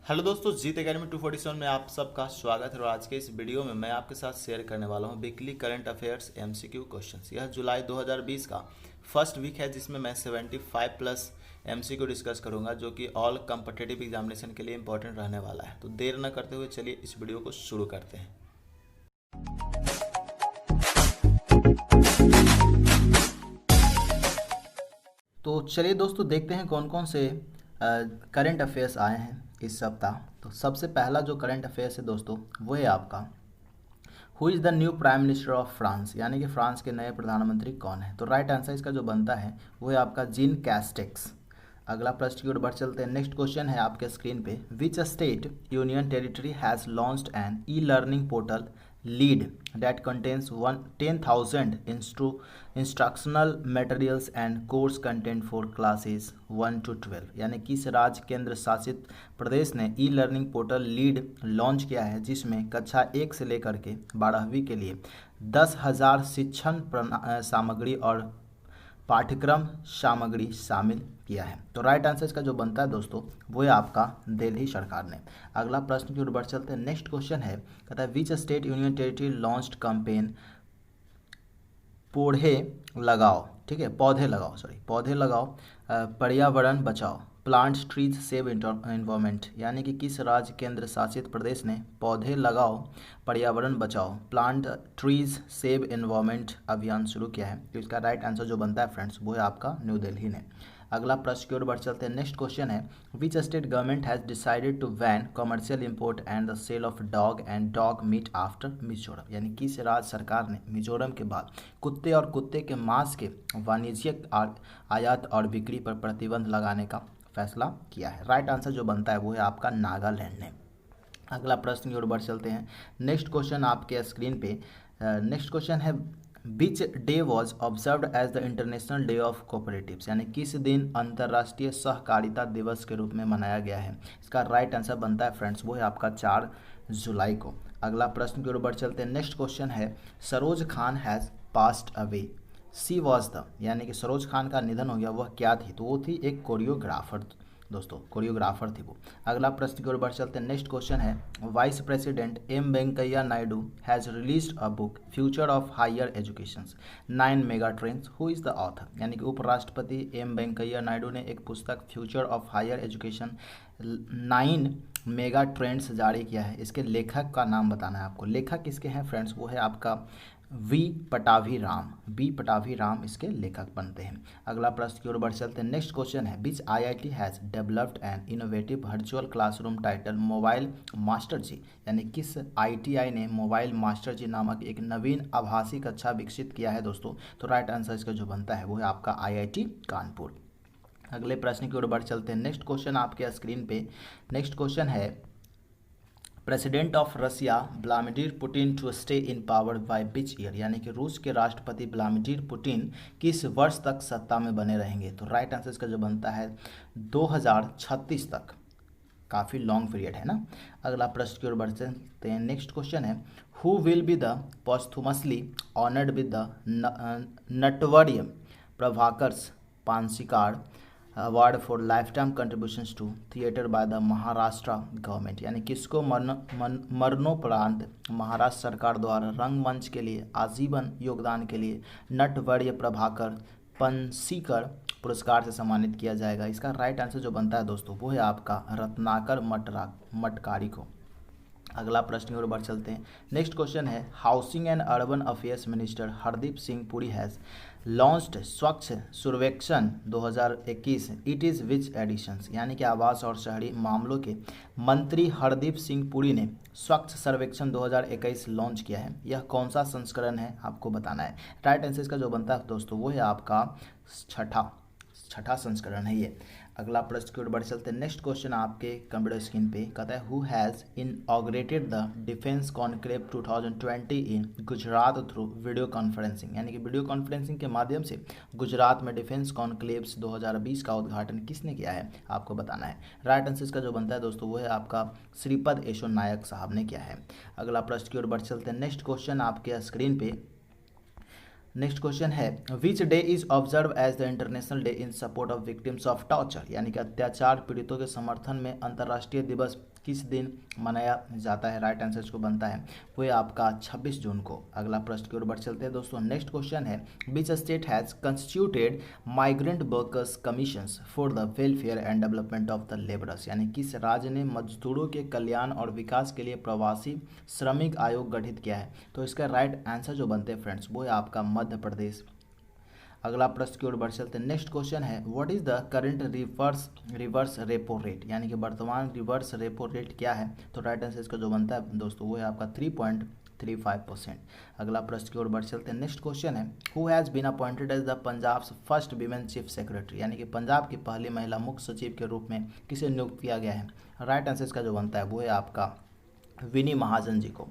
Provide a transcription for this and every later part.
Hello दोस्तों, जीत academy 247 में आप सबका स्वागत है। और आज के इस वीडियो में मैं आपके साथ शेयर करने वाला हूं weekly current affairs MCQ questions. यह जुलाई 2020 का फर्स्ट वीक है जिसमें मैं 75 प्लस एमसीक्यू डिस्कस करूंगा, जो कि ऑल कॉम्पिटिटिव एग्जामिनेशन के लिए इंपॉर्टेंट रहने वाला है। तो देर न करते हुए चलिए इस वीडियो को शुरू करते हैं। तो चलिए दोस्तों, देखते हैं कौन कौन से करंट अफेयर्स आए हैं इस सप्ताह। तो सबसे पहला जो करंट अफेयर्स है दोस्तों, वो है आपका who is the new prime minister of France, यानी कि फ्रांस के नए प्रधानमंत्री कौन है। तो राइट आंसर इसका जो बनता है वो है आपका जीन कैस्टेक्स। अगला प्रश्न की ओर बढ़ चलते हैं। नेक्स्ट क्वेश्चन है आपके स्क्रीन पे, which state union territory has launched an e learning portal lead that contains 10,000 instructional materials and course content for classes 1 to 12। यानी किस राज्य केंद्र शासित प्रदेश ने ई लर्निंग पोर्टल लीड लॉन्च किया है जिसमें कक्षा 1 से लेकर के 12वीं के लिए 10,000 शिक्षण सामग्री और पाठ्यक्रम सामग्री शामिल किया है। तो राइट आंसर इसका जो बनता है दोस्तों, वो है आपका दिल्ली सरकार ने। अगला प्रश्न की ओर बढ़ चलते हैं। नेक्स्ट क्वेश्चन है, कहता है which state union territory launched campaign पौधे लगाओ, ठीक है, पौधे लगाओ पर्यावरण बचाओ, प्लांट ट्रीज सेव एनवायरमेंट। यानी कि किस राज्य केंद्र शासित प्रदेश ने पौधे लगाओ पर्यावरण बचाओ प्लांट ट्रीज सेव एनवायरमेंट अभियान शुरू किया है। तो इसका राइट आंसर जो बनता है फ्रेंड्स, वो है आपका न्यू दिल्ली ने। अगला प्रश्न की ओर बढ़ चलते हैं। नेक्स्ट क्वेश्चन है, which state government has decided to ban commercial import and the sale of dog and dog meat after Mizoram. यानी किस राज्य सरकार ने मिजोरम के बाद कुत्ते और कुत्ते के मांस के वाणिज्यिक आयात और बिक्री पर प्रतिबंध लगाने का फैसला किया है। राइट आंसर जो बनता है वो है आपका नागालैंड ने। अगला प्रश्न की ओर बढ़ चलते हैं। नेक्स्ट क्वेश्चन आपके स्क्रीन पे, नेक्स्ट क्वेश्चन है which day was observed as the international day of cooperatives. यानी किस दिन अंतर्राष्ट्रीय सहकारिता दिवस के रूप में मनाया गया है। इसका राइट आंसर बनता है फ्रेंड्स, वो है आपका 4 जुलाई को। अगला प्रश्न की ओर बढ़ चलते हैं। नेक्स्ट क्वेश्चन है, Saroj Khan has passed away she was the, यानी कि सरोज खान का निधन हो गया, वह क्या थी। तो वो थी एक कोरियोग्राफर दोस्तों, कोरियोग्राफर थी वो। अगला प्रश्न की ओर बढ़ चलते हैं। नेक्स्ट क्वेश्चन है, vice president M Venkaiah Naidu has released a book future of higher education 9 mega trends, who is the author. यानी कि उपराष्ट्रपति एम वेंकैया नायडू ने एक पुस्तक future of higher education 9 mega trends जारी किया है। इसके लेखक का नाम बताना है आपको। लेखक किसके हैं फ्रेंड्स, वो है आपका वी पटाभी राम इसके लेखक बनते हैं। अगला प्रश्न की ओर बढ़ चलते हैं। नेक्स्ट क्वेश्चन है, which IIT has developed an innovative virtual classroom title mobile master ji. यानी किस आईटीआई ने मोबाइल मास्टर जी नामक एक नवीन आभासी कक्षा विकसित किया है दोस्तों। तो राइट आंसर इसका जो बनता है वो है आपका आईआईटी कानपुर। अगले प्रश्न की ओर बढ़ चलते हैं। नेक्स्ट क्वेश्चन आपके स्क्रीन पे, नेक्स्ट क्वेश्चन है, president of Russia Vladimir Putin to stay in power by which year. यानी कि रूस के राष्ट्रपति व्लादिमीर पुतिन किस वर्ष तक सत्ता में बने रहेंगे। तो राइट आंसर इसका जो बनता है 2036 तक। काफ़ी लॉन्ग पीरियड है ना। अगला प्रश्न की ओर बढ़ चलते हैं। नेक्स्ट क्वेश्चन है, who will be the posthumously honoured with the Natavarya Prabhakar Panshikar award for lifetime contributions to theatre by the Maharashtra government. यानी किसको मरणोपरांत महाराष्ट्र सरकार द्वारा रंगमंच के लिए आजीवन योगदान के लिए नटवर्य प्रभाकर पनसीकर पुरस्कार से सम्मानित किया जाएगा। इसका राइट आंसर जो बनता है दोस्तों, वो है आपका रत्नाकर मटकारी को। अगला प्रश्न की ओर बढ़ चलते हैं। नेक्स्ट क्वेश्चन है, housing and urban affairs minister Hardeep Singh Puri has launched स्वच्छ सर्वेक्षण 2021 इट इज़ विच एडिशंस। यानी कि आवास और शहरी मामलों के मंत्री हरदीप सिंह पुरी ने स्वच्छ सर्वेक्षण 2021 लॉन्च किया है। यह कौन सा संस्करण है आपको बताना है। राइट आंसर इसका जो बनता है दोस्तों, वो है आपका छठा संस्करण है ये। अगला प्रश्न की ओर बढ़ चलते हैं। नेक्स्ट क्वेश्चन आपके कंप्यूटर स्क्रीन पे, कहता है who has inaugurated the defence conclave 2020 in Gujarat through video conferencing. यानी कि वीडियो कॉन्फ्रेंसिंग के माध्यम से गुजरात में डिफेंस कॉन्क्लेव्स 2020 का उद्घाटन किसने किया है आपको बताना है। राइट आंसर इसका जो बनता है दोस्तों, वो है आपका श्रीपद यशो नायक साहब ने किया है। अगला प्रश्न की ओर बढ़ चलते हैं। नेक्स्ट क्वेश्चन आपके स्क्रीन पे, नेक्स्ट क्वेश्चन है which day is observe as the international day in support of victims of torture, यानी कि अत्याचार पीड़ितों के समर्थन में अंतर्राष्ट्रीय दिवस किस दिन मनाया जाता है। राइट आंसर इसको बनता है वो है आपका 26 जून को। अगला प्रश्न की ओर बढ़ चलते हैं दोस्तों। नेक्स्ट क्वेश्चन है which state has constituted migrant workers commissions for the welfare and development of the labourers, यानी किस राज्य ने मजदूरों के कल्याण और विकास के लिए प्रवासी श्रमिक आयोग गठित किया है। तो इसका राइट आंसर जो बनते हैं फ्रेंड्स वो है आपका मध्य प्रदेश। अगला प्रश्न की ओर बढ़ चलते हैं। नेक्स्ट क्वेश्चन है what is the current reverse repo rate, यानी कि वर्तमान रिवर्स रेपो रेट क्या है। तो राइट आंसर इसका जो बनता है दोस्तों वो है आपका 3.35%। अगला प्रश्न की ओर बढ़ चलते हैं। नेक्स्ट क्वेश्चन है who has been appointed as the Punjab first women chief secretary, यानी कि पंजाब की पहली महिला मुख्य सचिव के रूप में किसे नियुक्त किया गया है। राइट आंसर इसका जो बनता है वो है आपका विनी महाजन जी को।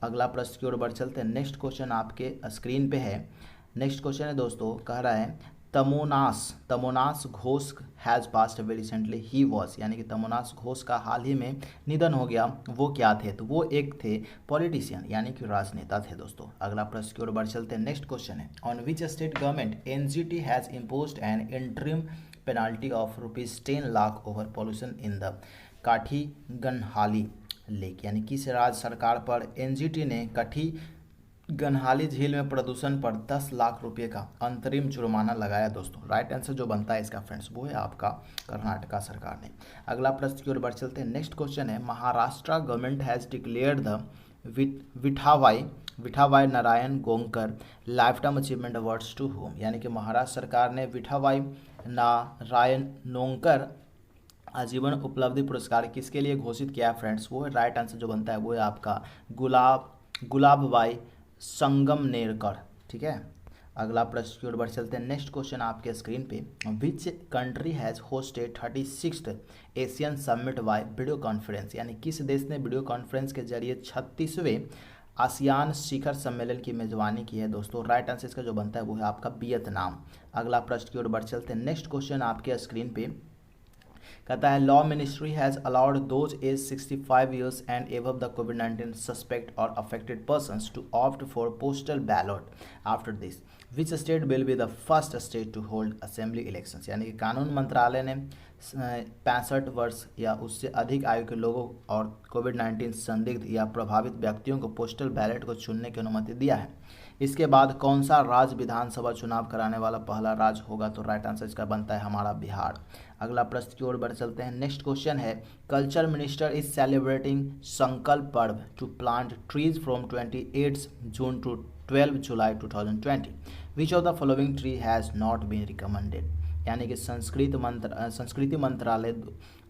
अगला प्रश्न की ओर बढ़ चलते हैं। नेक्स्ट क्वेश्चन आपके स्क्रीन पे है। नेक्स्ट क्वेश्चन है दोस्तों कह रहा है Tamonash Ghosh has passed away recently he was, यानी कि तमोनास घोष का हाल ही में निधन हो गया, वो क्या थे। तो वो एक थे पॉलिटिशियन, यानी कि राजनेता थे दोस्तों। अगला प्रश्न की ओर बढ़ चलते हैं। नेक्स्ट क्वेश्चन है on which state government NGT has imposed N interim penalty of ₹10 lakh over pollution in the काठी गनहाली लेक, यानी किस राज्य सरकार पर एनजीटी ने काठी गनहाली झील में प्रदूषण पर 10 लाख रुपए का अंतरिम जुर्माना लगाया दोस्तों। राइट आंसर जो बनता है इसका फ्रेंड्स वो है आपका कर्नाटका सरकार ने। अगला प्रश्न की ओर बढ़ चलते हैं। नेक्स्ट क्वेश्चन है Maharashtra government has declared the Vitthabai Narayan Gaonkar lifetime achievement awards to whom, यानी कि महाराष्ट्र सरकार ने विठावाई नारायण नोंकर आजीवन उपलब्धि पुरस्कार किसके लिए घोषित किया है फ्रेंड्स। वो है राइट आंसर जो बनता है वो है आपका गुलाबबाई संगमनेरकर। ठीक है। अगला प्रश्न की ओर बढ़ चलते हैं। नेक्स्ट क्वेश्चन आपके स्क्रीन पे which country has hosted 36th Asian summit by video conference, यानी किस देश ने वीडियो कॉन्फ्रेंस के जरिए 36वें आसियान शिखर सम्मेलन की मेजबानी की है दोस्तों। राइट आंसर इसका जो बनता है वो है आपका वियतनाम। अगला प्रश्न की ओर बढ़ चलते हैं। नेक्स्ट क्वेश्चन आपके स्क्रीन पे कहता है law ministry has allowed those age 65 years and above the COVID suspect और affected persons to opt for postal ballot after this which state will be the first state to hold assembly elections, यानी कि कानून मंत्रालय ने 65 वर्ष या उससे अधिक आयु के लोगों और कोविड-19 संदिग्ध या प्रभावित व्यक्तियों को पोस्टल बैलेट को चुनने की अनुमति दिया है। इसके बाद कौन सा राज्य विधानसभा चुनाव कराने वाला पहला राज्य होगा। तो राइट आंसर इसका बनता है हमारा बिहार। अगला प्रश्न की ओर बढ़ चलते हैं। नेक्स्ट क्वेश्चन है culture minister is celebrating Sankalp Parv to plant trees from 28 June to 12 July 2020 which of the following tree has not been recommended, यानी कि संस्कृति मंत्रालय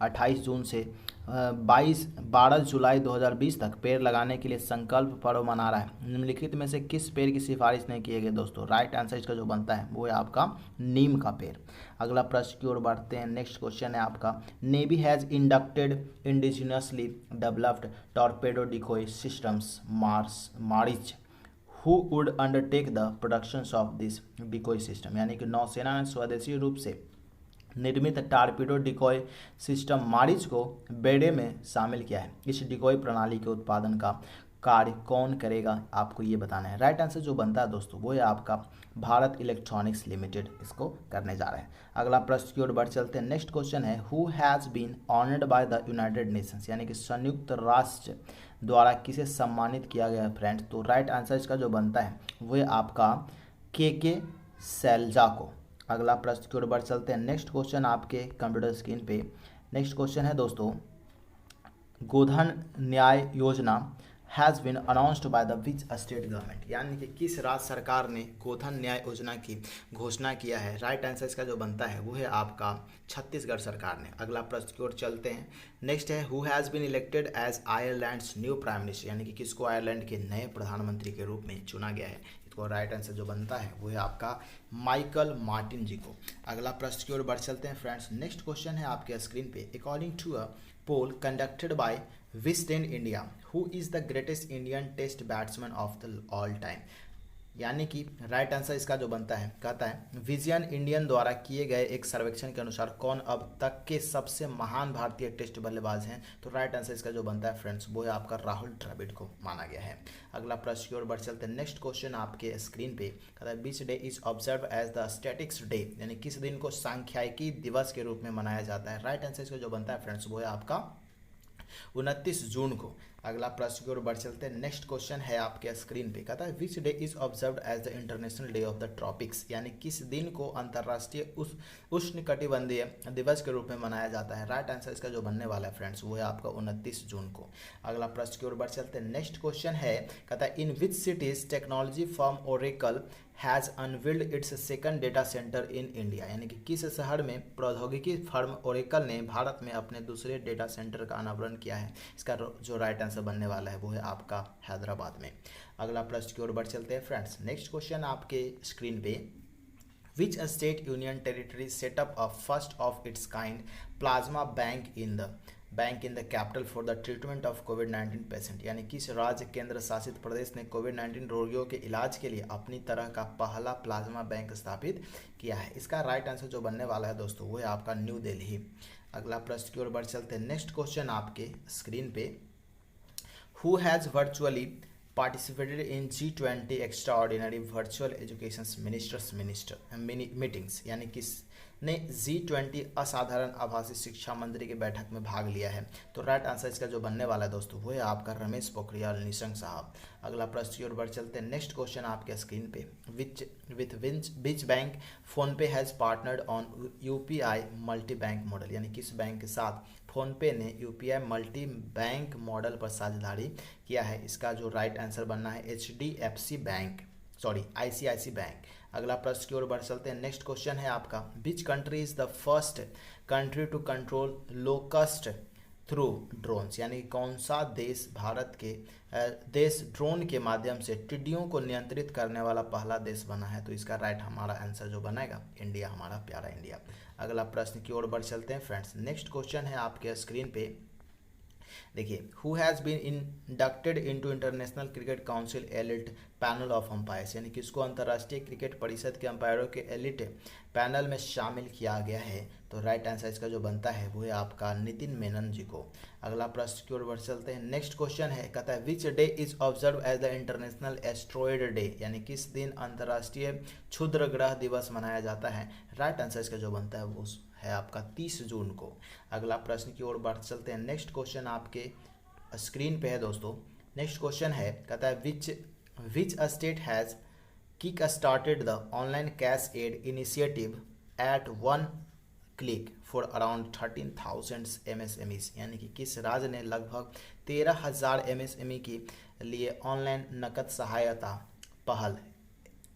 28 जून से 12 जुलाई 2020 तक पेड़ लगाने के लिए संकल्प पर्व मना रहा है। निम्नलिखित में से किस पेड़ की सिफारिश नहीं की गई दोस्तों। राइट आंसर इसका जो बनता है वो है आपका नीम का पेड़। अगला प्रश्न की ओर बढ़ते हैं। नेक्स्ट क्वेश्चन है आपका navy has inducted indigenously developed torpedo decoy systems Mareech who would undertake the productions of this decoy system, यानी कि नौसेना ने स्वदेशी रूप से निर्मित टारपीडो डिकोय सिस्टम मारिच को बेड़े में शामिल किया है। इस डिकोय प्रणाली के उत्पादन का कार्य कौन करेगा आपको ये बताना है। राइट आंसर जो बनता है दोस्तों वो है आपका भारत इलेक्ट्रॉनिक्स लिमिटेड इसको करने जा रहे हैं। अगला प्रश्न की ओर बढ़ चलते हैं। नेक्स्ट क्वेश्चन है who has been honoured by the United Nations, यानी कि संयुक्त राष्ट्र द्वारा किसे सम्मानित किया गया है फ्रेंड्स। तो राइट आंसर इसका जो बनता है वो है आपका के सैलजा को। अगला प्रश्न की ओर बढ़ चलते हैं। नेक्स्ट क्वेश्चन आपके कंप्यूटर स्क्रीन पे नेक्स्ट क्वेश्चन है दोस्तों Godhan Nyay Yojana has been announced by the which state government, यानी कि किस राज्य सरकार ने गोधन न्याय योजना की घोषणा किया है। राइट आंसर इसका जो बनता है वो है आपका छत्तीसगढ़ सरकार ने। अगला प्रश्न की ओर चलते हैं। नेक्स्ट है who has been elected as Ireland's new prime minister, यानी कि किसको आयरलैंड के नए प्रधानमंत्री के रूप में चुना गया है। इसको राइट आंसर जो बनता है वो है आपका माइकल मार्टिन जी को। अगला प्रश्न की ओर बढ़ चलते हैं फ्रेंड्स। नेक्स्ट क्वेश्चन है आपके स्क्रीन पे according to a poll conducted by Wisden India who is the greatest Indian test batsman of the all time, यानी कि राइट आंसर इसका जो बनता है, कहता है विजन इंडियन द्वारा किए गए एक सर्वेक्षण के अनुसार कौन अब तक के सबसे महान भारतीय टेस्ट बल्लेबाज हैं। तो राइट आंसर इसका जो बनता है फ्रेंड्स वो है आपका राहुल द्रविड़ को माना गया है। अगला प्रश्न की ओर बढ़ चलते हैं। नेक्स्ट क्वेश्चन आपके स्क्रीन पे कहता है which day is observe as the statistics day, यानी किस दिन को सांख्यिकी दिवस के रूप में मनाया जाता है। राइट आंसर इसका जो बनता है फ्रेंड्स वो है आपका 29 जून को। अगला प्रश्न की ओर बढ़ चलते हैं। नेक्स्ट क्वेश्चन है आपके स्क्रीन पे, कहता है which day is observed as the international day of the tropics, यानी किस दिन को अंतर्राष्ट्रीय उष्णकटिबंधीय दिवस के रूप में मनाया जाता है। राइट आंसर इसका जो बनने वाला है फ्रेंड्स वो है आपका 29 जून को। अगला प्रश्न की ओर बढ़ चलते हैं। नेक्स्ट क्वेश्चन है, कहता है in which cities technology firm Oracle has unveiled its second data centre in India, यानी कि किस शहर में प्रौद्योगिकी फर्म ओरेकल ने भारत में अपने दूसरे डेटा सेंटर का अनावरण किया है। इसका जो राइट आंसर बनने वाला है वो है आपका हैदराबाद में। अगला प्रश्न की ओर बढ़ चलते हैं फ्रेंड्स। नेक्स्ट क्वेश्चन आपके स्क्रीन पे, which state union territory setup a first of its kind plasma bank in the capital for the treatment of covid patient, यानी किस राज्य केंद्र शासित प्रदेश ने कोविड-19 रोगियों के इलाज के लिए अपनी तरह का पहला प्लाज्मा बैंक स्थापित किया है। इसका राइट आंसर जो बनने वाला है दोस्तों वो है आपका न्यू दिल्ली। अगला प्रश्न की ओर बढ़ चलते हैं। नेक्स्ट क्वेश्चन आपके स्क्रीन पे, who has virtually participated in G20 extraordinary virtual education ministers meetings, यानी किसने G20 असाधारण आभासी शिक्षा मंत्री की बैठक में भाग लिया है। तो राइट आंसर इसका जो बनने वाला है दोस्तों वो है आपका रमेश पोखरियाल निशंक साहब। अगला प्रश्न की ओर बढ़ चलते हैं। नेक्स्ट क्वेश्चन आपके स्क्रीन पे, which bank PhonePe has partnered on UPI multi bank model, यानी किस बैंक के साथ फोनपे ने यूपीआई मल्टी बैंक मॉडल पर साझेदारी किया है। इसका जो राइट आंसर बनना है आईसीआईसी बैंक। अगला प्रश्न की ओर बढ़ चलते हैं। नेक्स्ट क्वेश्चन है आपका, which country is the first country to control locust through drones, यानी कौन सा देश देश ड्रोन के माध्यम से टिड्डियों को नियंत्रित करने वाला पहला देश बना है। तो इसका राइट हमारा आंसर जो बनेगा इंडिया, हमारा प्यारा इंडिया। अगला प्रश्न की ओर बढ़ चलते हैं फ्रेंड्स। नेक्स्ट क्वेश्चन है आपके स्क्रीन पे, देखिए, who has been inducted into International cricket Council elite panel of umpires, यानी किसको अंतर्राष्ट्रीय क्रिकेट परिषद के अंपायरों के एलिट पैनल में शामिल किया गया है। तो राइट आंसर इसका जो बनता है वो है आपका नितिन मेनन जी को। अगला प्रश्न की ओर बढ़ चलते हैं। नेक्स्ट क्वेश्चन है, कहता है which day is observe as the international asteroid day, यानी किस दिन अंतर्राष्ट्रीय क्षुद्र ग्रह दिवस मनाया जाता है। राइट आंसर इसका जो बनता है वो है आपका 30 जून को। अगला प्रश्न की ओर बढ़ चलते हैं। नेक्स्ट क्वेश्चन आपके स्क्रीन पे है दोस्तों। नेक्स्ट क्वेश्चन है, कहता है which state has kick started the online cash aid initiative at 1 click for around 13,000 MSMEs, यानी कि किस राज्य ने लगभग 13,000 MSME के लिए ऑनलाइन नकद सहायता पहल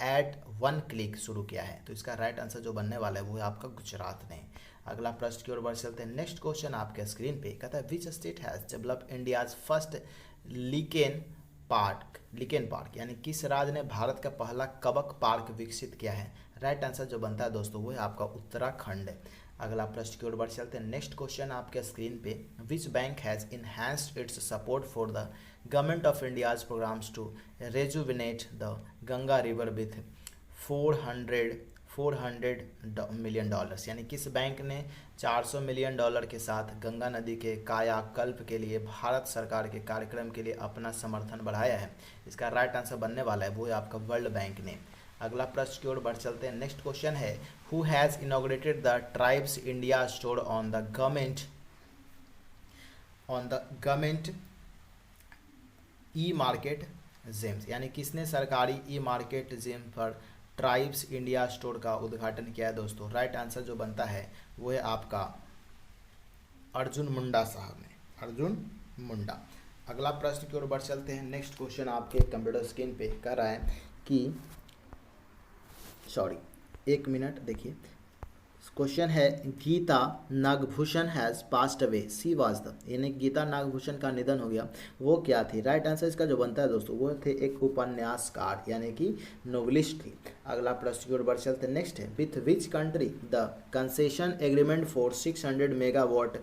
एट 1 क्लिक शुरू किया है। तो इसका राइट आंसर जो बनने वाला है वो है आपका गुजरात ने। अगला प्रश्न की ओर बढ़ चलते हैं। नेक्स्ट क्वेश्चन आपके स्क्रीन पे, कहता है which state has develop India's first lichen park, यानी किस राज्य ने भारत का पहला कबक पार्क विकसित किया है। राइट आंसर जो बनता है दोस्तों वो है आपका उत्तराखंड। अगला प्रश्न की ओर बढ़ चलते हैं। नेक्स्ट क्वेश्चन आपके स्क्रीन पे, which bank has enhanced its support for the government of India's programs to rejuvenate the Ganga river with 400 million dollars, यानी किस बैंक ने 400 मिलियन डॉलर के साथ गंगा नदी के कायाकल्प के लिए भारत सरकार के कार्यक्रम के लिए अपना समर्थन बढ़ाया है। इसका राइट आंसर बनने वाला है वो है आपका वर्ल्ड बैंक ने। अगला प्रश्न की ओर बढ़ चलते हैं। नेक्स्ट क्वेश्चन है, who has inaugurated the tribes India store on the government e market James, यानी किसने सरकारी ई मार्केट जेम पर ट्राइब्स इंडिया स्टोर का उद्घाटन किया है दोस्तों। राइट आंसर जो बनता है वो है आपका अर्जुन मुंडा साहब ने, अर्जुन मुंडा। अगला प्रश्न की ओर बढ़ चलते हैं। नेक्स्ट क्वेश्चन आपके कंप्यूटर स्क्रीन पे कह रहा है कि एक मिनट देखिए, क्वेश्चन है Geeta Nagabhushan has passed away, she was the, यानी गीता नागभूषण का निधन हो गया, वो क्या थी। राइट आंसर इसका जो बनता है दोस्तों वो थे एक उपन्यासकार, यानी कि नोवेलिस्ट थी। अगला प्रश्न की ओर बढ़ चलते हैं। नेक्स्ट है, with which country the concession agreement for 600 megawatt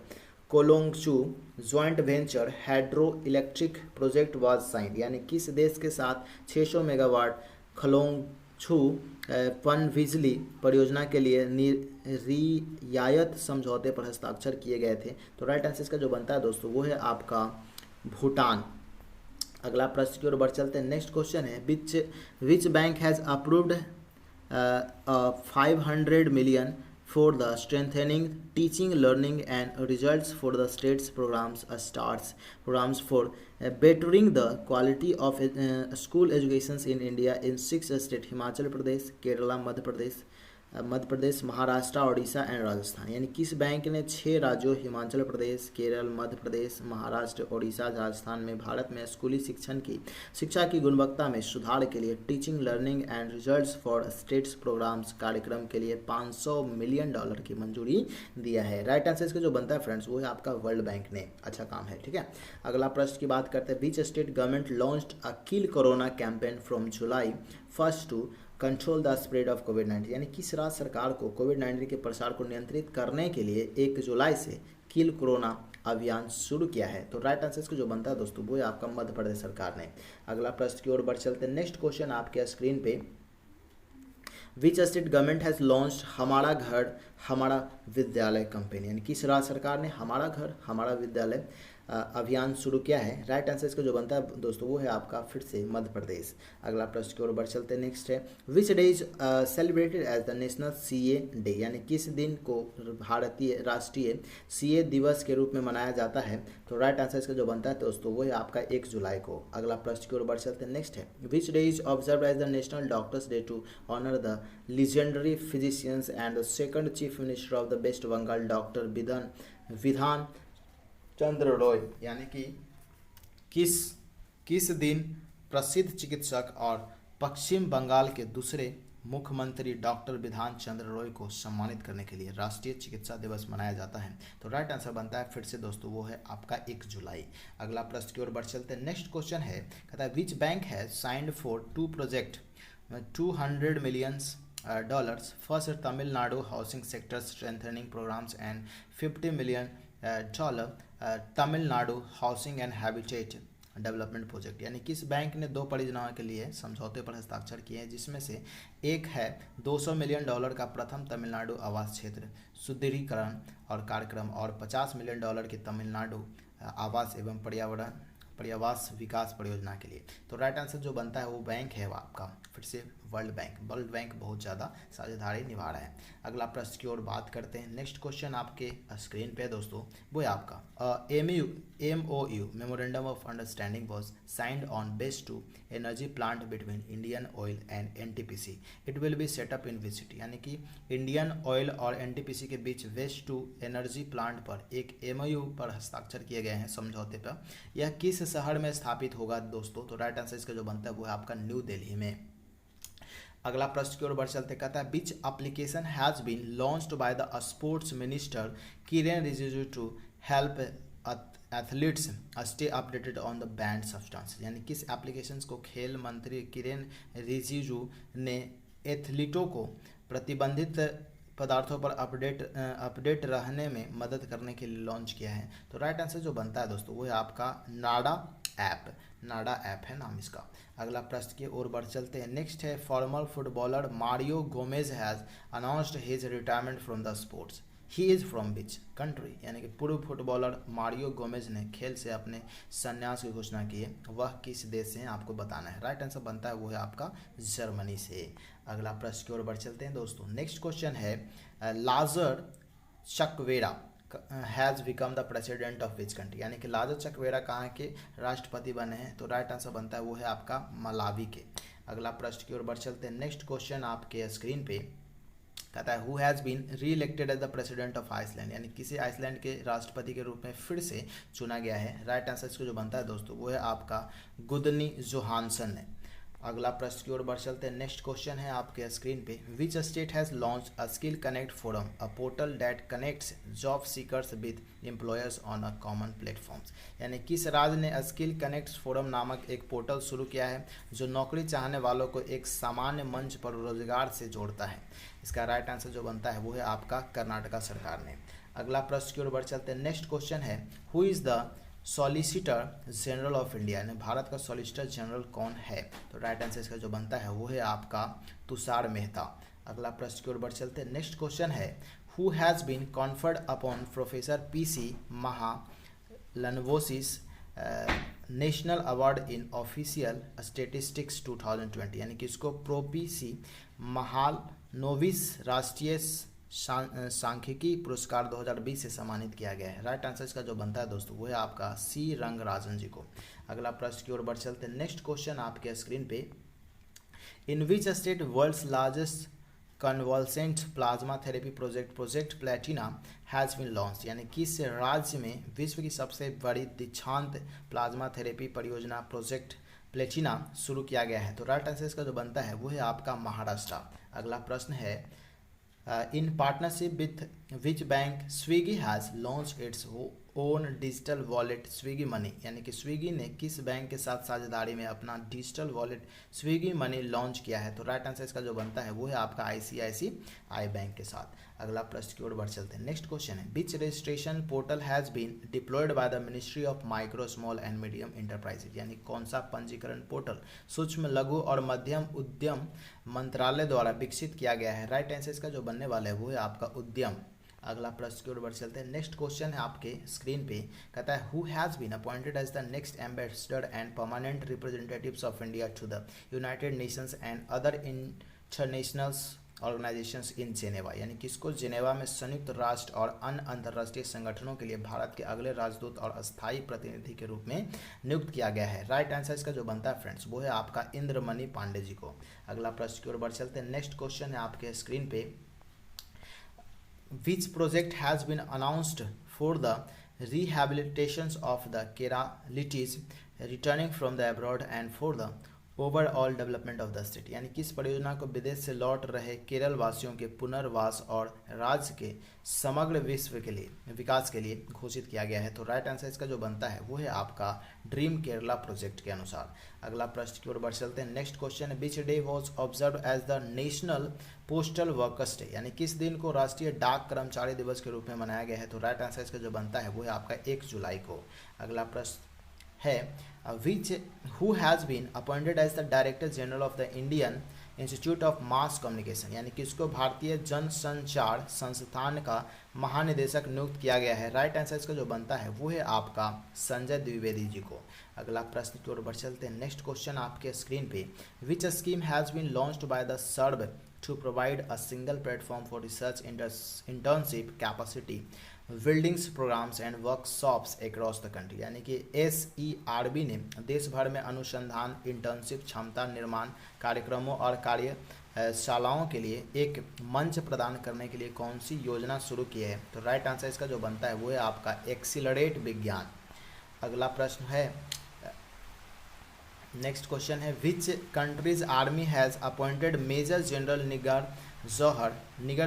Kholongchhu joint venture hydro electric project was signed, यानी किस देश के साथ 600 मेगावाट खलोंगछू पनबिजली परियोजना के लिए रियायत समझौते पर हस्ताक्षर किए गए थे। तो राइट आंसर इसका जो बनता है दोस्तों वो है आपका भूटान। अगला प्रश्न की ओर बढ़ चलते हैं। नेक्स्ट क्वेश्चन है which bank has approved 500 million for the strengthening teaching learning and results for the state's programs for bettering the quality of school education in India in 6 states: Himachal Pradesh, Kerala, Madhya Pradesh, Maharashtra, Orissa and Rajasthan. यानी किस बैंक ने 6 राज्यों हिमाचल प्रदेश, केरल, मध्य प्रदेश, महाराष्ट्र, उड़ीसा, राजस्थान में भारत में स्कूली शिक्षा की गुणवत्ता में सुधार के लिए teaching learning and results for states programs कार्यक्रम के लिए $500 मिलियन की मंजूरी दिया है। राइट आंसर इसका जो बनता है फ्रेंड्स वो है आपका वर्ल्ड बैंक ने। अच्छा काम है, ठीक है। अगला प्रश्न की बात करते हैं। Which state government launched a kill corona campaign from July 1 to control the spread of COVID. यानी किस राज्य सरकार को कोविड-19 के प्रसार को नियंत्रित करने के लिए 1 जुलाई से किल कोरोना अभियान शुरू किया है। तो राइट आंसर इसको जो बनता है दोस्तों वो है आपका मध्य प्रदेश सरकार ने। अगला प्रश्न की ओर बढ़ चलते हैं। नेक्स्ट क्वेश्चन आपके स्क्रीन पे, which state government has launched हमारा घर हमारा विद्यालय कैंपेन। यानी किस राज्य सरकार ने हमारा घर हमारा विद्यालय अभियान शुरू किया है। राइट आंसर इसका जो बनता है दोस्तों वो है आपका फिर से मध्य प्रदेश। अगला प्रश्न की ओर बढ़ चलते हैं। नेक्स्ट है which day is celebrated as the national CA day. यानी किस दिन को भारतीय राष्ट्रीय सीए दिवस के रूप में मनाया जाता है। तो राइट आंसर इसका जो बनता है दोस्तों वो है आपका 1 जुलाई को। अगला प्रश्न की ओर बढ़ चलते हैं। नेक्स्ट है which day is observe as the national doctors day to honour the legendary physicians and the second chief minister of the West Bengal doctor Bidhan Chandra Roy. यानी कि किस दिन प्रसिद्ध चिकित्सक और पश्चिम बंगाल के दूसरे मुख्यमंत्री डॉक्टर विधान चंद्र रॉय को सम्मानित करने के लिए राष्ट्रीय चिकित्सा दिवस मनाया जाता है। तो राइट आंसर बनता है फिर से दोस्तों वो है आपका 1 जुलाई। अगला प्रश्न की ओर बढ़ चलते हैं। नेक्स्ट क्वेश्चन है कहता है which bank has signed for 2 project $200 million first Tamil Nadu housing sector strengthening programs and $50 million Tamil Nadu housing and habitat development project. यानी किस बैंक ने 2 परियोजनाओं के लिए समझौते पर हस्ताक्षर किए हैं, जिसमें से एक है $200 मिलियन का प्रथम तमिलनाडु आवास क्षेत्र सुदृढ़ीकरण और कार्यक्रम और $50 मिलियन की तमिलनाडु आवास एवं पर्यावास विकास परियोजना के लिए। तो राइट आंसर जो बनता है वो बैंक है वो आपका फिर से वर्ल्ड बैंक बहुत ज़्यादा साझेदारी निभा रहा है। अगला प्रश्न की ओर बात करते हैं। नेक्स्ट क्वेश्चन आपके स्क्रीन पे दोस्तों वो है आपका MOU memorandum of understanding was signed on बेस to energy plant between Indian Oil and NTPC। It will be set up in which city. यानी कि इंडियन ऑयल और NTPC के बीच वेस्ट टू एनर्जी प्लांट पर एक MOU पर हस्ताक्षर किए गए हैं समझौते पर। यह किस शहर में स्थापित होगा दोस्तों। तो राइट आंसर इसका जो बनता है वो है आपका न्यू दिल्ली में। अगला प्रश्न की ओर बढ़ चलते कहता है which application has been launched by the sports minister Kiren Rijiju to help athletes stay updated on the banned substance. यानी किस एप्लीकेशंस को खेल मंत्री किरेन रिजिजू ने एथलीटों को प्रतिबंधित पदार्थों पर अपडेट रहने में मदद करने के लिए लॉन्च किया है। तो राइट आंसर जो बनता है दोस्तों वो है आपका नाडा ऐप है नाम इसका। अगला प्रश्न की ओर बढ़ चलते हैं। नेक्स्ट है farmer footballer Mario Gomez has announced his retirement from the sports. He is from which country. यानी कि पूर्व फुटबॉलर मारियो गोमेज ने खेल से अपने संन्यास की घोषणा की है, वह किस देश से हैं आपको बताना है। राइट आंसर बनता है वो है आपका जर्मनी से। अगला प्रश्न की ओर बढ़ चलते हैं दोस्तों। नेक्स्ट क्वेश्चन है Lazarus Chakwera has become the president of which country. यानी कि लाजर चकवेरा कहाँ के राष्ट्रपति बने हैं। तो राइट आंसर बनता है वो है आपका मलावी के। अगला प्रश्न की ओर बढ़ चलते हैं। नेक्स्ट क्वेश्चन आपके स्क्रीन पे कहता है who has been re elected as the president of Iceland. यानी किसी आइसलैंड के राष्ट्रपति के रूप में फिर से चुना गया है। राइट आंसर इसको जो बनता है दोस्तों वो है आपका गुदनी जोहानसन ने। अगला प्रश्न की ओर बढ़ चलते हैं। नेक्स्ट क्वेश्चन है आपके स्क्रीन पे which state has launch a skill connect forum a portal that connects job seekers with employers on a common platforms. यानी किस राज्य ने स्किल कनेक्ट फोरम नामक एक पोर्टल शुरू किया है जो नौकरी चाहने वालों को एक सामान्य मंच पर रोजगार से जोड़ता है। इसका राइट आंसर जो बनता है वो है आपका कर्नाटका सरकार ने। अगला प्रश्न की ओर बढ़ चलते हैं। नेक्स्ट क्वेश्चन है who is the solicitor general of India, यानी भारत का सॉलिसिटर जनरल कौन है? तो राइट आंसर इसका जो बनता है वो है आपका तुषार मेहता। अगला प्रश्न की ओर बढ़ चलते हैं। नेक्स्ट क्वेश्चन है, who has been conferred upon professor PC Mahalanobis national award in official statistics 2020, यानी कि इसको प्रोपीसी महालनोबिस राष्ट्रीय सांख्यिकी पुरस्कार 2020 से सम्मानित किया गया है। राइट आंसर इसका जो बनता है दोस्तों वो है आपका सी रंगराजन जी को। अगला प्रश्न की ओर बढ़ चलते हैं। नेक्स्ट क्वेश्चन आपके स्क्रीन पे, in which state world's largest convalescent plasma therapy project Platina has been launch, यानी किस राज्य में विश्व की सबसे बड़ी दीक्षांत प्लाज्मा थेरेपी परियोजना प्रोजेक्ट प्लेटिना शुरू किया गया है? तो राइट आंसर इसका जो बनता है वो है आपका महाराष्ट्र। अगला प्रश्न है, in partnership with which bank Swiggy has launch its own digital wallet Swiggy money, यानी कि स्विगी ने किस बैंक के साथ साझेदारी में अपना digital wallet Swiggy money launch किया है? तो राइट आंसर इसका जो बनता है वो है आपका आईसीआईसीआई बैंक के साथ। अगला प्रश्न की ओर बढ़ चलते हैं। नेक्स्ट क्वेश्चन है, which registration portal has been deployed by the ministry of micro small and medium enterprises, यानी कौन सा पंजीकरण पोर्टल सूक्ष्म लघु और मध्यम उद्यम मंत्रालय द्वारा विकसित किया गया है? राइट आंसर इसका जो बनने वाला है वो है आपका उद्यम। अगला प्रश्न की ओर बढ़ चलते हैं। नेक्स्ट क्वेश्चन है आपके स्क्रीन पे, कहता है, who has been appointed as the next ambassador and permanent representatives of India to the United Nations and other international organisations in Geneva, यानी किसको जेनेवा में संयुक्त राष्ट्र और अन्य अंतर्राष्ट्रीय संगठनों के लिए भारत के अगले राजदूत और अस्थायी प्रतिनिधि के रूप में नियुक्त किया गया है? राइट आंसर इसका जो बनता है फ्रेंड्स वो है आपका इंद्रमणि पांडे जी को। अगला प्रश्न की ओर बढ़ चलते हैं। नेक्स्ट क्वेश्चन है आपके स्क्रीन पे, which project has been announced for the rehabilitations of the Keralites returning from the abroad and for the overall development of the state, यानी किस परियोजना को विदेश से लौट रहे केरल वासियों के पुनर्वास और राज्य के समग्र विश्व के लिए विकास के लिए घोषित किया गया है? तो राइट आंसर इसका जो बनता है वो है आपका ड्रीम केरला प्रोजेक्ट के अनुसार। अगला प्रश्न की ओर बढ़ चलते हैं। नेक्स्ट क्वेश्चन है, which day was observe as the national postal workers day, यानी किस दिन को राष्ट्रीय डाक कर्मचारी दिवस के रूप में मनाया गया है? तो राइट आंसर इसका जो बनता है वो है आपका 1 जुलाई को। अगला प्रश्न है, which who has been appointed as the Director General of the Indian Institute of Mass Communication, यानी कि इसको भारतीय जनसंचार संस्थान का महानिदेशक नियुक्त किया गया है? राइट आंसर इसका जो बनता है वो है आपका संजय द्विवेदी जी को। अगला प्रश्न की ओर बढ़ चलते हैं। नेक्स्ट क्वेश्चन आपके स्क्रीन पे, which scheme has been launched by the SERB to provide a single platform for research internship capacity buildings programmes and workshops across the country, यानी कि SERB ने देश भर में अनुसंधान इंटर्नशिप क्षमता निर्माण कार्यक्रमों और कार्यशालाओं के लिए एक मंच प्रदान करने के लिए कौन सी योजना शुरू की है? तो राइट आंसर इसका जो बनता है वो है आपका एक्सीलरेट विज्ञान। अगला प्रश्न है, नेक्स्ट क्वेश्चन है, which country's army has appointed major general Nigar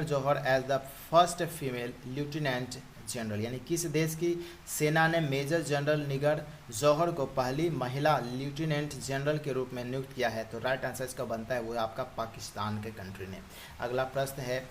Johar as the first female lieutenant general, यानी किस देश की सेना ने मेजर जनरल निगर जौहर को पहली महिला लेफ्टिनेंट जनरल के रूप में नियुक्त किया है? तो राइट आंसर इसका बनता है वो आपका पाकिस्तान के कंट्री ने। अगला प्रश्न है,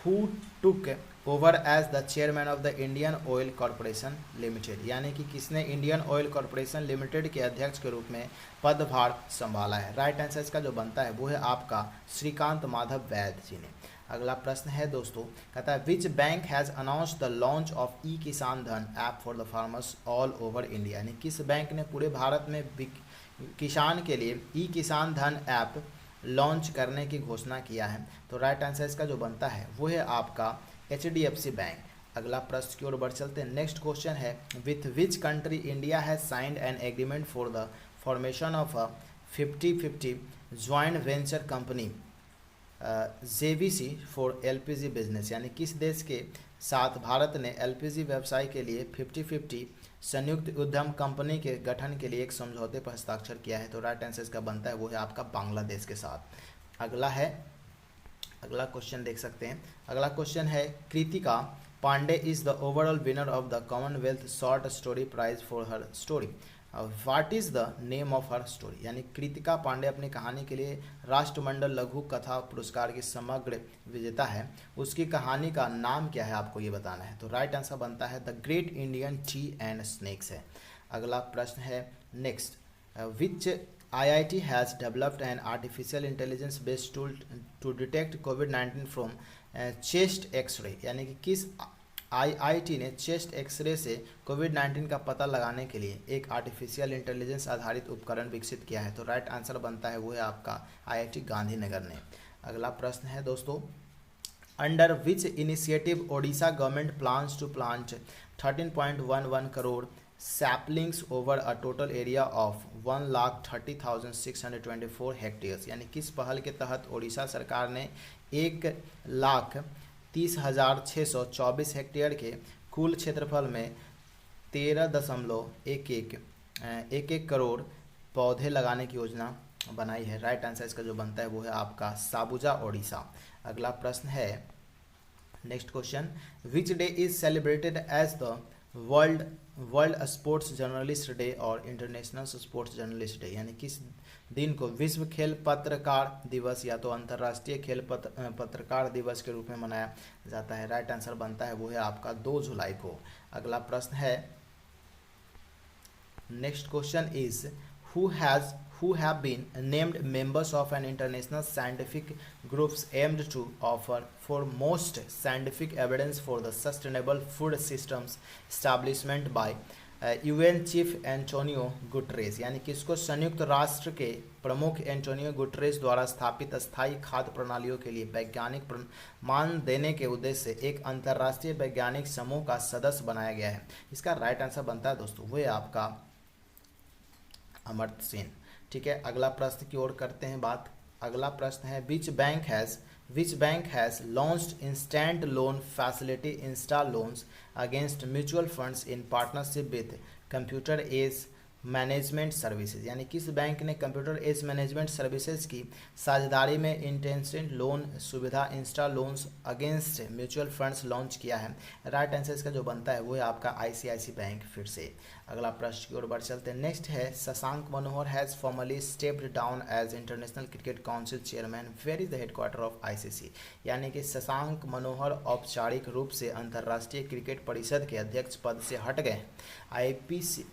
who took over as the chairman of the Indian Oil Corporation Limited, यानी कि किसने इंडियन ऑयल कॉरपोरेशन लिमिटेड के अध्यक्ष के रूप में पदभार संभाला है? राइट आंसर इसका जो बनता है वो है आपका श्रीकांत माधव वैद जी ने। अगला प्रश्न है दोस्तों, कहता है, which bank has announce the launch of e Kisan Dhan app for the farmers all over India, यानी किस बैंक ने पूरे भारत में किसान के लिए ई किसान धन ऐप लॉन्च करने की घोषणा किया है? तो राइट आंसर इसका जो बनता है वो है आपका HDFC बैंक। अगला प्रश्न की ओर बढ़ चलते हैं। नेक्स्ट क्वेश्चन है, with which country India has signed an agreement for the formation of a 50-50 joint venture company JVC for LPG business, यानी किस देश के साथ भारत ने LPG व्यवसाय के लिए 50-50 संयुक्त उद्यम कंपनी के गठन के लिए एक समझौते पर हस्ताक्षर किया है? तो राइट आंसर इसका बनता है वो है आपका बांग्लादेश के साथ। अगला क्वेश्चन देख सकते हैं। अगला क्वेश्चन है, Kritika Pande is the overall winner of the Commonwealth short story prize for her story, what is the name of her story, यानी कृतिका पांडे अपनी कहानी के लिए राष्ट्रमंडल लघु कथा पुरस्कार की समग्र विजेता है, उसकी कहानी का नाम क्या है आपको ये बताना है? तो राइट आंसर बनता है the great Indian tea and snacks है। अगला प्रश्न है next, which IIT has developed an artificial intelligence based tool to detect कोविड-19 फ्रॉम चेस्ट एक्सरे, यानी कि किस IIT ने चेस्ट एक्सरे से कोविड-19 का पता लगाने के लिए एक आर्टिफिशियल इंटेलिजेंस आधारित उपकरण विकसित किया है। तो राइट आंसर बनता है वो है आपका IIT गांधीनगर ने। अगला प्रश्न है दोस्तों, under which initiative Odisha government plans to plant 13.11 crore saplings over a total area of 1,30,624 hectares, यानी किस पहल के तहत ओडिशा सरकार ने 1,30,624 हेक्टेयर के कुल क्षेत्रफल में 13.11 करोड़ पौधे लगाने की योजना बनाई है। राइट आंसर इसका जो बनता है वो है आपका साबुजा ओडिशा। अगला प्रश्न है next question, which day is celebrated as the world sports journalist day और इंटरनेशनल स्पोर्ट्स जर्नलिस्ट डे, यानी किस दिन को विश्व खेल पत्रकार दिवस या तो अंतर्राष्ट्रीय खेल पत्रकार दिवस के रूप में मनाया जाता है। राइट आंसर बनता है वो है आपका 2 जुलाई को। अगला प्रश्न है next question is, who have been named members of an international scientific groups aimed to offer foremost scientific evidence for the sustainable food systems establishment by UN chief Antonio Guterres, यानी कि इसको संयुक्त राष्ट्र के प्रमुख एंटोनियो गुटरेस द्वारा स्थापित स्थायी खाद्य प्रणालियों के लिए वैज्ञानिक प्रमाण देने के उद्देश्य से एक अंतर्राष्ट्रीय वैज्ञानिक समूह का सदस्य बनाया गया है। इसका राइट आंसर बनता है दोस्तों वो है आपका अमर्त्य सेन। ठीक है, अगला प्रश्न की ओर करते हैं बात। अगला प्रश्न है, which bank has launched instant loan facility insta loans against mutual funds in partnership with Computer Age Management Services, यानी किस बैंक ने कंप्यूटर एज मैनेजमेंट सर्विसेज की साझेदारी में इंटेंसिव लोन सुविधा Insta loans against mutual funds launch किया है। Right answer इसका जो बनता है वो है आपका ICICI बैंक। फिर से अगला प्रश्न की ओर बढ़ चलते हैं। नेक्स्ट है, Shashank Manohar has formally stepped down as international cricket council chairman, where is the headquarter of ICC, यानी कि शशांक मनोहर औपचारिक रूप से अंतर्राष्ट्रीय क्रिकेट परिषद के अध्यक्ष पद से हट गए।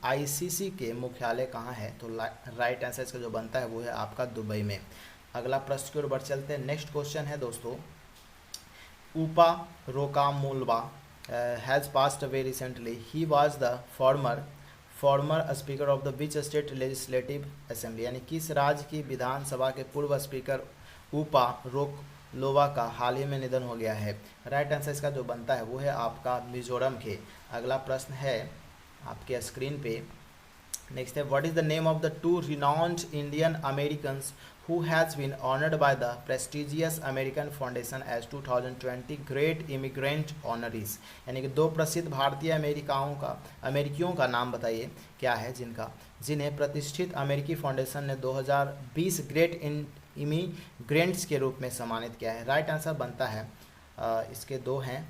ICC के मुख्यालय कहाँ है? तो राइट आंसर इसका जो बनता है वो है आपका दुबई में। अगला प्रश्न की ओर बढ़ चलते हैं। नेक्स्ट क्वेश्चन है दोस्तों, उपा रोकामोल्वा has passed away recently, he was the former speaker of the which state legislative assembly, यानी किस राज्य की विधानसभा के पूर्व स्पीकर उपा रोकलोवा का हाल ही में निधन हो गया है। राइट आंसर इसका जो बनता है वो है आपका मिजोरम के। अगला प्रश्न है आपके स्क्रीन पे। नेक्स्ट है, what is the name of the 2 renowned Indian Americans who has been honored by the prestigious American Foundation as 2020 Great Immigrant Honorees, यानी कि 2 प्रसिद्ध भारतीय अमेरिकियों का नाम बताइए क्या है जिन्हें प्रतिष्ठित अमेरिकी फाउंडेशन ने 2020 ग्रेट इमिग्रेंट्स के रूप में सम्मानित किया है। राइट आंसर बनता है इसके 2 हैं,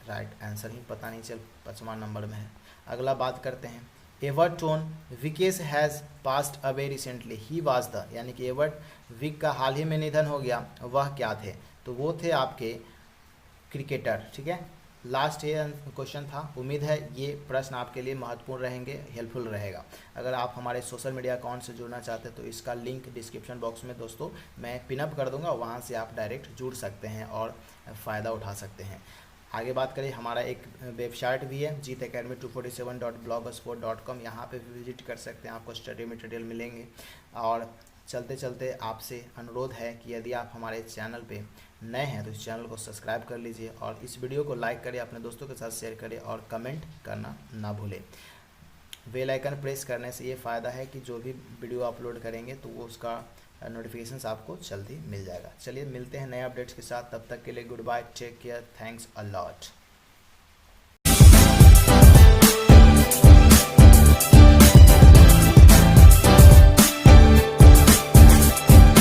राइट आंसर ही पता नहीं चल 5वां नंबर में है। अगला बात करते हैं, Everton Weekes has passed away recently, he was the, यानी कि एवर्ट विक का हाल ही में निधन हो गया, वह क्या थे? तो वो थे आपके क्रिकेटर। ठीक है, लास्ट ये क्वेश्चन था। उम्मीद है ये प्रश्न आपके लिए महत्वपूर्ण रहेंगे, हेल्पफुल रहेगा। अगर आप हमारे सोशल मीडिया अकाउंट से जुड़ना चाहते हैं तो इसका लिंक डिस्क्रिप्शन बॉक्स में दोस्तों मैं पिनअप कर दूंगा, वहाँ से आप डायरेक्ट जुड़ सकते हैं और फ़ायदा उठा सकते हैं। आगे बात करें, हमारा एक वेबसाइट भी है jeetacademy247.blogspot.com, यहाँ पे भी विजिट कर सकते हैं, आपको स्टडी मटेरियल मिलेंगे। और चलते चलते आपसे अनुरोध है कि यदि आप हमारे चैनल पे नए हैं तो इस चैनल को सब्सक्राइब कर लीजिए और इस वीडियो को लाइक करें, अपने दोस्तों के साथ शेयर करें और कमेंट करना ना भूलें। बेल आइकन प्रेस करने से ये फ़ायदा है कि जो भी वीडियो अपलोड करेंगे तो वो उसका नोटिफिकेशंस आपको जल्दी मिल जाएगा। चलिए मिलते हैं नए अपडेट्स के साथ, तब तक के लिए goodbye, take care, thanks a lot.